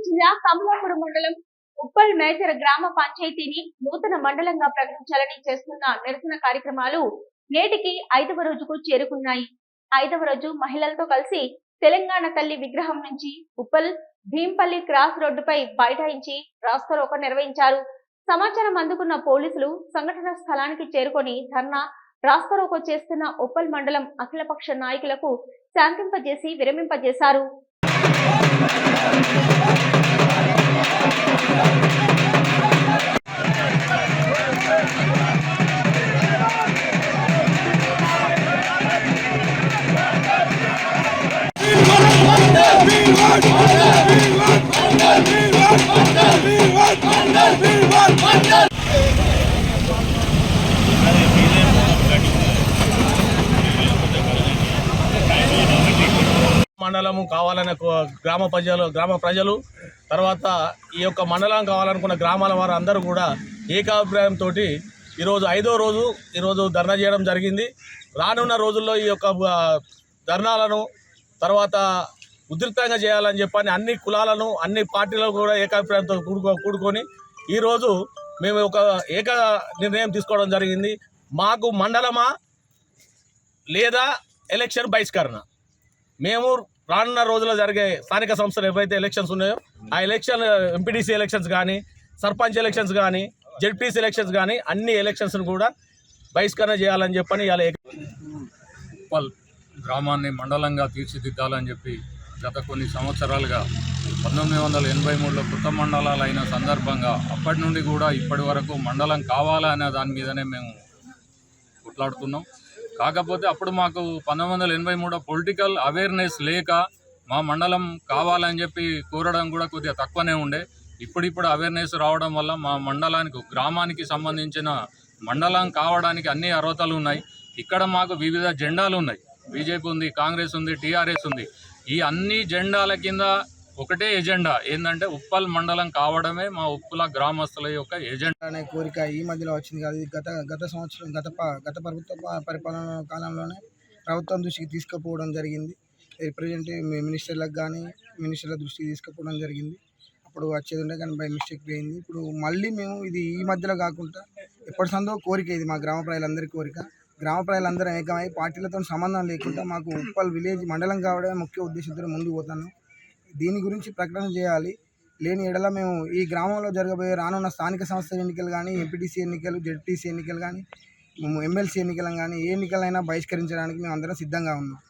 జిల్లా కమలాపురం మండలం ఉప్పల్ మేజర్ గ్రామ పంచాయతీని నూతన మండలంగా ప్రకటించాలని చేస్తున్న నిరసన కార్యక్రమాలు నేటికి 5వ రోజుకు చేరుకున్నాయి. 5వ రోజు మహిళలతో కలిసి తెలంగాణ తల్లి విగ్రహం నుంచి ఉప్పల్ భీంపల్లి క్రాస్ రోడ్డుపై బైఠాయించి రాస్తారోకో నిర్వహించారు. సమాచారం అందుకున్న పోలీసులు సంఘటన స్థలానికి చేరుకొని ధర్నా రాస్తారోకో చేస్తున్న ఉప్పల్ మండలం అఖిలపక్ష నాయకులకు శాంతింపజేసి విరమింపజేశారు. మండలము కావాలనే గ్రామ ప్రజలు తర్వాత ఈ యొక్క మండలం కావాలనుకున్న గ్రామాల వారు అందరూ కూడా ఏకాభిప్రాయంతో ఈరోజు 5వ రోజు ఈరోజు ధర్నా చేయడం జరిగింది. రానున్న రోజుల్లో ఈ యొక్క ధర్నాలను తర్వాత ఉధృతంగా చేయాలని చెప్పని అన్ని కులాలను అన్ని పార్టీలను కూడా ఏకాభిప్రాయంతో కూడుకొని ఈరోజు మేము ఒక నిర్ణయం తీసుకోవడం జరిగింది. మాకు మండలమా లేదా ఎలక్షన్ బహిష్కరణ. మేము రానున్న రోజుల్లో జరిగే స్థానిక సంస్థలు ఏవైతే ఎలక్షన్స్ ఉన్నాయో ఆ ఎలక్షన్ ఎంపీటీసీ ఎలక్షన్స్ కానీ సర్పంచ్ ఎలక్షన్స్ కానీ జెడ్పీసీ ఎలక్షన్స్ కానీ అన్ని ఎలక్షన్స్ను కూడా బహిష్కరణ చేయాలని చెప్పని ఇలా ఉప్పల్ గ్రామాన్ని మండలంగా తీర్చిదిద్దాలని చెప్పి గత కొన్ని సంవత్సరాలుగా 1983లో కొత్త మండలాలు అయిన సందర్భంగా అప్పటి నుండి కూడా ఇప్పటి వరకు మండలం కావాలనే దాని మీదనే మేము కొట్లాడుతున్నాం. కాకపోతే అప్పుడు మాకు 1983 పొలిటికల్ అవేర్నెస్ లేక మా మండలం కావాలని చెప్పి కోరడం కూడా కొద్దిగా తక్కువనే ఉండే. ఇప్పుడు అవేర్నెస్ రావడం వల్ల మా మండలానికి గ్రామానికి సంబంధించిన మండలం కావడానికి అన్ని అర్హతలు ఉన్నాయి. ఇక్కడ మాకు వివిధ జెండాలు ఉన్నాయి. బీజేపీ ఉంది, కాంగ్రెస్ ఉంది, టీఆర్ఎస్ ఉంది. ఈ అన్ని జెండాల కింద ఒకటే ఎజెండా ఏంటంటే ఉప్పల్ మండలం కావడమే మా ఉప్పల గ్రామస్తుల యొక్క ఎజెండా అనే కోరిక ఈ మధ్యలో వచ్చింది కాదు. గత సంవత్సరం గత ప్రభుత్వ పరిపాలన కాలంలోనే ప్రభుత్వం దృష్టికి తీసుకుపోవడం జరిగింది. రిప్రజెంటేటివ్ మినిస్టర్ల దృష్టికి తీసుకుపోవడం జరిగింది. అప్పుడు వచ్చేది ఉండే కానీ బై మిస్టేక్ పోయింది. ఇప్పుడు మళ్ళీ మేము ఇది ఈ మధ్యలో కాకుండా ఎప్పటి సందో కోరిక, ఇది మా గ్రామ ప్రజలందరి కోరిక. గ్రామ ప్రజలందరూ ఏకమై పార్టీలతో సంబంధం లేకుండా మాకు ఉప్పల్ విలేజ్ మండలం కావడమే ముఖ్య ఉద్దేశంతో ముందుకు పోతాను. దీని గురించి ప్రకటన చేయాలి. లేని ఎడల మేము ఈ గ్రామంలో జరగబోయే రానున్న స్థానిక సంస్థల ఎన్నికలు కానీ ఎంపీటీసీ ఎన్నికలు, జెడ్పీసీ ఎన్నికలు కానీ, ఎమ్మెల్సీ ఎన్నికలు కానీ ఏ ఎన్నికలైనా బహిష్కరించడానికి మేము అందరం సిద్ధంగా ఉన్నాం.